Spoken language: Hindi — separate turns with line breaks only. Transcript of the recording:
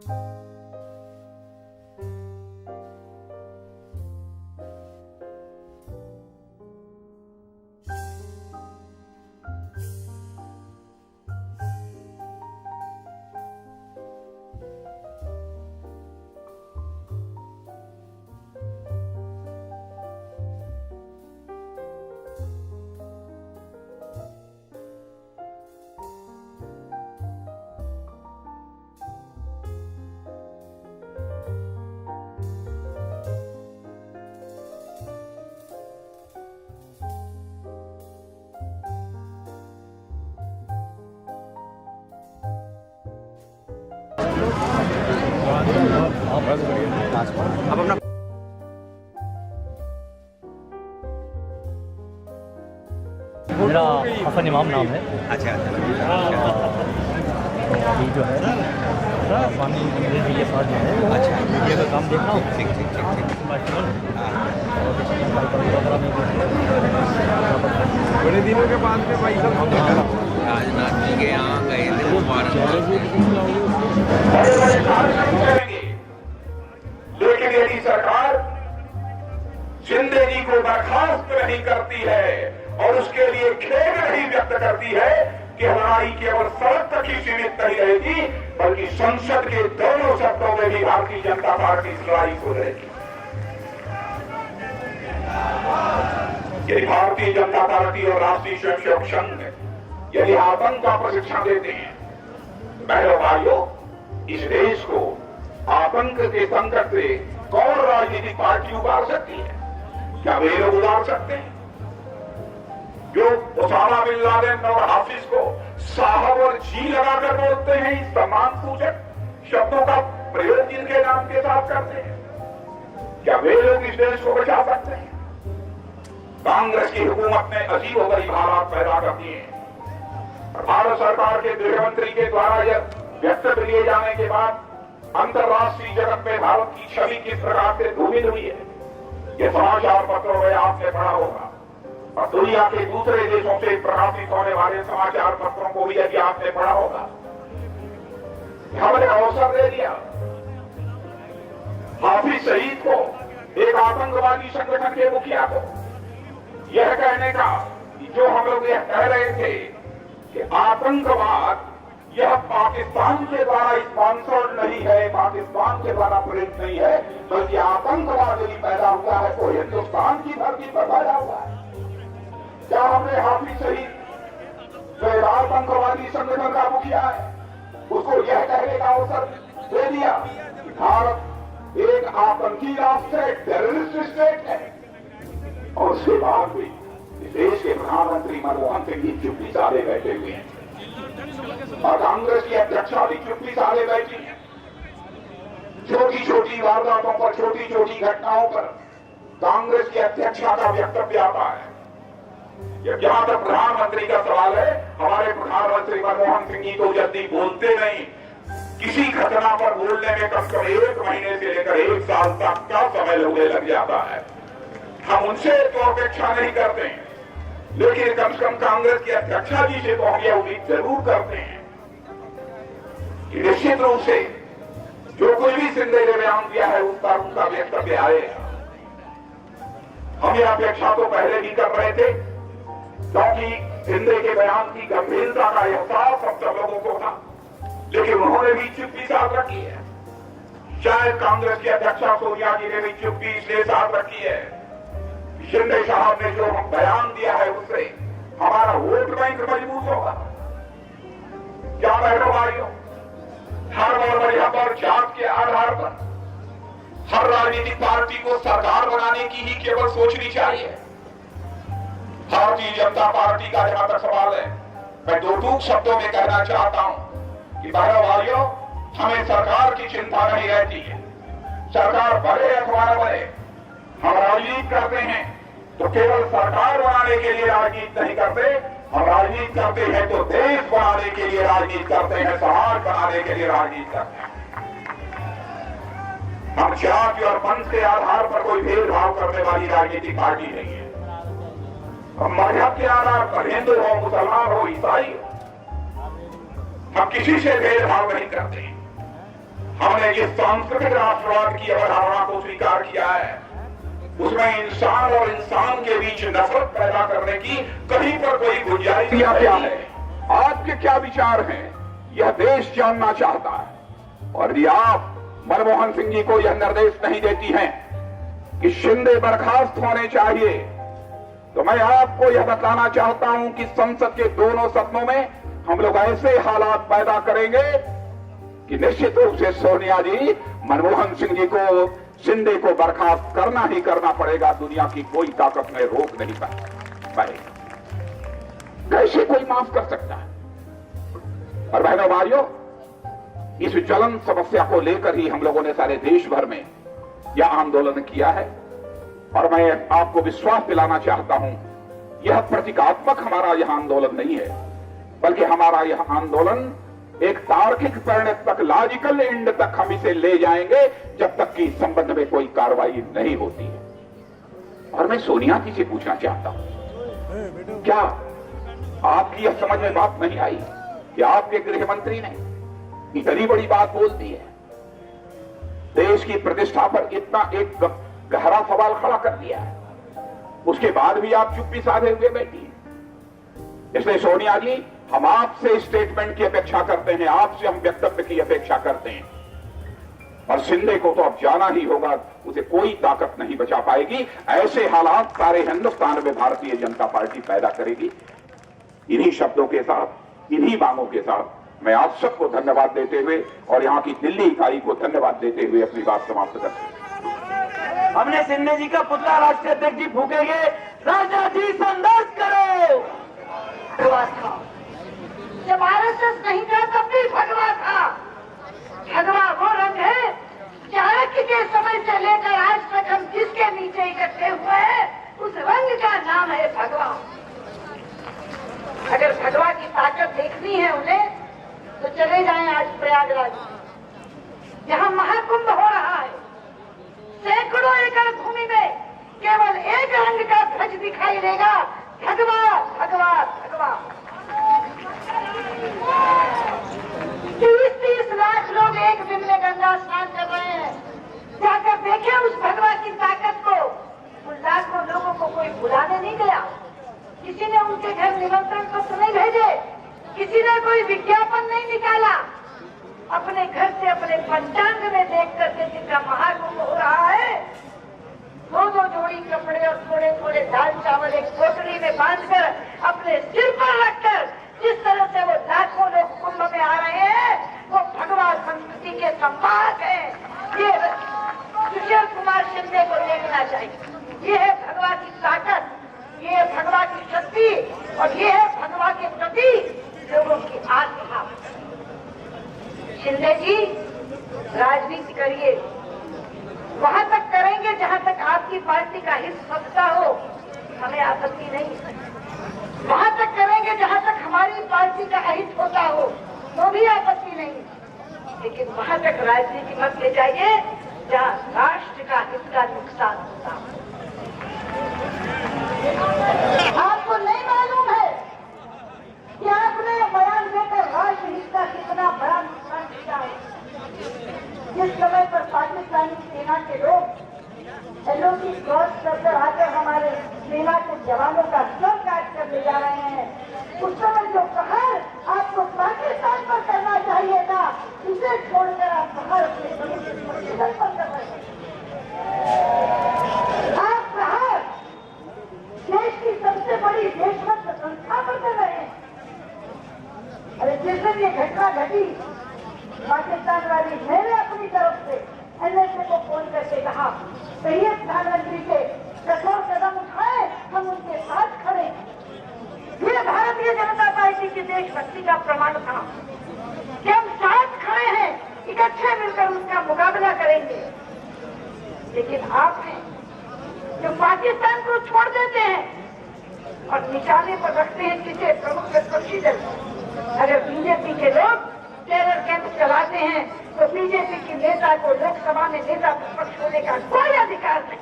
अब अपना
मेरा हसन इमाम नाम है।
अच्छा
ये जो है स्वामी ये साथ जो है
अच्छा
मीडिया का काम देखना हो
ठीक ठीक ठीक ठीक
बड़े दिनों के बाद में भाई साहब
राजनाथ जी के यहाँ गए थे वो
लेकिन यदि सरकार जिंदगी को बर्खास्त नहीं करती है और उसके लिए खेद नहीं व्यक्त करती है कि लड़ाई केवल सड़क तक ही सीमित नहीं रहेगी बल्कि संसद के दोनों सत्रों में भी भारतीय जनता पार्टी इस लड़ाई को लड़ेगी। यदि भारतीय जनता पार्टी और राष्ट्रीय स्वयंसेवक संघ यदि आतंक का प्रशिक्षण देते हैं, बहनों भाइयों, इस देश को आतंक के संकट से कौन राजनीतिक पार्टी उबार सकती है? क्या वे लोग उबार सकते हैं जो ओसामा बिन लादेन और हाफिज को साहब और जी लगाकर बोलते हैं? इस सम्मान सूचक शब्दों का प्रयोग जिनके नाम के साथ करते हैं, क्या वे लोग इस देश को बचा सकते हैं? कांग्रेस की हुकूमत ने अजीब और गरीब हालात पैदा कर दिए हैं। भारत सरकार के गृह मंत्री के द्वारा यह वक्तव्य लिए जाने के बाद अंतर्राष्ट्रीय जगत में भारत की छवि किस प्रकार से धूमिल हुई है, ये समाचार पत्रों में आपने पढ़ा होगा और दुनिया के दूसरे देशों से प्रकाशित होने वाले समाचार पत्रों को भी यदि आपने पढ़ा होगा। हमने अवसर दे दिया हाफिज शहीद को, एक आतंकवादी संगठन के मुखिया को, यह कहने का कि जो हम लोग यह कह रहे थे कि आतंकवाद यह पाकिस्तान के द्वारा स्पॉन्सर्ड नहीं है, पाकिस्तान के द्वारा प्रेरित नहीं है, बल्कि आतंकवाद यदि पैदा हुआ है तो हिंदुस्तान की धरती पर पैदा हुआ है। क्या हमने हाफिज शहीद जो आतंकवादी संगठन का मुखिया है उसको यह कहने का अवसर दे दिया कि भारत एक आतंकी राष्ट्र है, टेररिस्ट स्टेट है? और उसके बाद भी देश के प्रधानमंत्री मनमोहन सिंह जी चुप्पी साधे बैठे हुए हैं और कांग्रेस की अध्यक्षा भी चुप्पी साधे बैठी है। छोटी छोटी वारदातों पर, छोटी छोटी घटनाओं पर कांग्रेस की अध्यक्षा का वक्तव्य आता है। जहां तक प्रधानमंत्री का सवाल है, हमारे प्रधानमंत्री मनमोहन सिंह जी तो जल्दी बोलते नहीं, किसी घटना पर बोलने में कम से कम 1 महीने से लेकर 1 साल तक का समय लग जाता है। हम उनसे तो अपेक्षा नहीं करते हैं, लेकिन कम से कम कांग्रेस की अध्यक्षा जी से तो हम यह उम्मीद जरूर करते हैं कि निश्चित रूप से जो कोई भी सिंधे ने बयान दिया है उस पर उनका वक्तव्य आएगा। हम यह अपेक्षा तो पहले भी कर रहे थे क्योंकि सिंधे के बयान की गंभीरता का एहसास हम सब लोगों को था, लेकिन उन्होंने भी चुप्पी साध रखी है। शायद कांग्रेस की अध्यक्षा सोनिया जी ने भी चुप्पी इसलिए साध रखी है, शिंदे साहब ने जो हम बयान दिया है उससे हमारा वोट बैंक मजबूत होगा। क्या बहनों भाइयों, हर वजह पर जात के आधार पर हर राजनीतिक पार्टी को सरकार बनाने की ही केवल सोचनी चाहिए। भारतीय जनता पार्टी का जहां तक सवाल है, मैं 2 टूक शब्दों में कहना चाहता हूं कि बहनों भाइयों, हमें सरकार की चिंता नहीं रहती है। सरकार बड़े अथवा न बड़े, हम राजनीति करते हैं तो केवल सरकार बनाने के लिए राजनीति नहीं करते, हम राजनीति करते हैं तो देश बनाने के लिए राजनीति करते हैं, समाज बनाने के लिए राजनीति करते हैं। हम जाति और पंथ के आधार पर कोई भेदभाव करने वाली राजनीतिक पार्टी नहीं है। हम मजहब के आधार पर, हिंदू हो, मुसलमान हो, ईसाई हो, हम किसी से भेदभाव नहीं करते। हमने जिन्होंने जिस सांस्कृतिक राष्ट्रवाद की अवधारणा को स्वीकार किया है, उसमें इंसान और इंसान के बीच नफरत पैदा करने की कहीं पर कोई गुंजाइश क्या है? आपके क्या विचार हैं, यह देश जानना चाहता है। और यदि आप मनमोहन सिंह जी को यह निर्देश नहीं देती हैं कि शिंदे बर्खास्त होने चाहिए, तो मैं आपको यह बताना चाहता हूं कि संसद के दोनों सदनों में हम लोग ऐसे हालात पैदा करेंगे कि निश्चित रूप से सोनिया जी, मनमोहन सिंह जी को, शिंदे को बर्खास्त करना ही करना पड़ेगा। दुनिया की कोई ताकत में रोक नहीं पाएगी। कैसे कोई माफ कर सकता है? और बहनों भाइयों, इस ज्वलन समस्या को लेकर ही हम लोगों ने सारे देश भर में यह आंदोलन किया है। और मैं आपको विश्वास दिलाना चाहता हूं, यह प्रतीकात्मक हमारा यह आंदोलन नहीं है, बल्कि हमारा यह आंदोलन एक तार्किक परिणति तक, लॉजिकल एंड तक हम इसे ले जाएंगे, जब तक कि इस संबंध में कोई कार्रवाई नहीं होती है। और मैं सोनिया जी से पूछना चाहता हूं, क्या आपकी यह समझ में बात नहीं आई कि आपके गृह मंत्री ने इतनी बड़ी बात बोल दी है, देश की प्रतिष्ठा पर इतना एक गहरा सवाल खड़ा कर दिया है, उसके बाद भी आप चुप्पी साधे हुए बैठी हैं। इसलिए सोनिया जी, हम आपसे स्टेटमेंट की अपेक्षा करते हैं, आपसे हम व्यक्तव्य की अपेक्षा करते हैं। और शिंदे को तो अब जाना ही होगा, उसे कोई ताकत नहीं बचा पाएगी। ऐसे हालात सारे हिंदुस्तान में भारतीय जनता पार्टी पैदा करेगी। इन्हीं शब्दों के साथ, इन्हीं मांगों के साथ मैं आप सबको धन्यवाद देते हुए और यहां की दिल्ली इकाई को धन्यवाद देते हुए अपनी बात समाप्त करते हैं।
हमने शिंदे जी का पुतला राष्ट्रीय अध्यक्ष जी फूकेंगे, राजा जी संघर्ष करो।
जब आरएसएस नहीं था तब भी भगवा था। भगवा वो रंग है चाणक्य के समय से लेकर आज तक हम जिसके नीचे इकट्ठे हुए हैं, उस रंग का नाम है भगवा। अगर भगवा की ताकत देखनी है उन्हें, तो चले जाएं आज प्रयागराज, जहां महाकुंभ हो रहा है। सैकड़ों एकड़ भूमि में केवल एक रंग का ध्वज दिखाई देगा, भगवा भगवा भगवा। 30-30 लाख लोग एक दिन में गंगा स्नान कर रहे हैं। जाकर देखें उस भगवा की ताकत को। उन लाखों लोगों को कोई बुलाने नहीं गया, किसी ने उनके घर निमंत्रण पत्र नहीं भेजे, किसी ने कोई विज्ञापन नहीं निकाला। अपने घर से अपने पंचांग में देख करके जिनका महाकुंभ हो रहा है, 2-2 जोड़ी कपड़े और थोड़े थोड़े दाल चावल एक पोटली में बांधकर अपने सिर पर रखकर जिस तरह से वो लाखों लोग कुंभ में आ रहे हैं, वो भगवा संस्कृति के संवाहक है। ये सुशील कुमार शिंदे को देखना चाहिए। ये है भगवा की ताकत, ये है भगवा की शक्ति, और ये है भगवा के प्रति लोगों की आस्था। शिंदे जी, राजनीति करिए, वहां तक करेंगे जहां तक आपकी पार्टी का हित सस्ता हो, हमें आपत्ति नहीं। वहां तक करेंगे जहां तक हमारी पार्टी का अहित होता हो, तो भी आपत्ति नहीं। लेकिन वहां तक राजनीति मत ले जाइए जहां राष्ट्र का हित का नुकसान होता हो। आपको नहीं मालूम है कि आपने बयान देकर राष्ट्र हित का कितना बड़ा नुकसान किया है। जिस समय पर पाकिस्तानी सेना के लोग एलओसी क्रॉस कर आकर हमारे सेना के जवानों का सर काट कर ले जा रहे हैं, उस समय जो कहर आपको पाकिस्तान पर करना चाहिए था, इसे छोड़कर आप कहर अपने दुश्मन पर कर रहे हैं। आप कहर देश की सबसे बड़ी देशभक्त संस्था पर कर रहे हैं। अरे जिस दिन ये घटना घटी, पाकिस्तान वाली मैंने अपनी तरफ से एनएसए को फोन करके कहा, कहिए प्रधानमंत्री से कठोर कदम उठाए, हम उनके साथ खड़े हैं। ये भारतीय जनता पार्टी की देशभक्ति का प्रमाण था कि हम साथ खड़े हैं, इकट्ठे मिलकर उसका मुकाबला करेंगे। लेकिन आपने जो पाकिस्तान को छोड़ देते हैं और निशाने पर रखते हैं किसे प्रमुख विपक्षी दल। अगर बीजेपी के लोग टेरर कैंप चलाते हैं तो बीजेपी की नेता को लोकसभा में नेता विपक्ष होने का कोई अधिकार नहीं।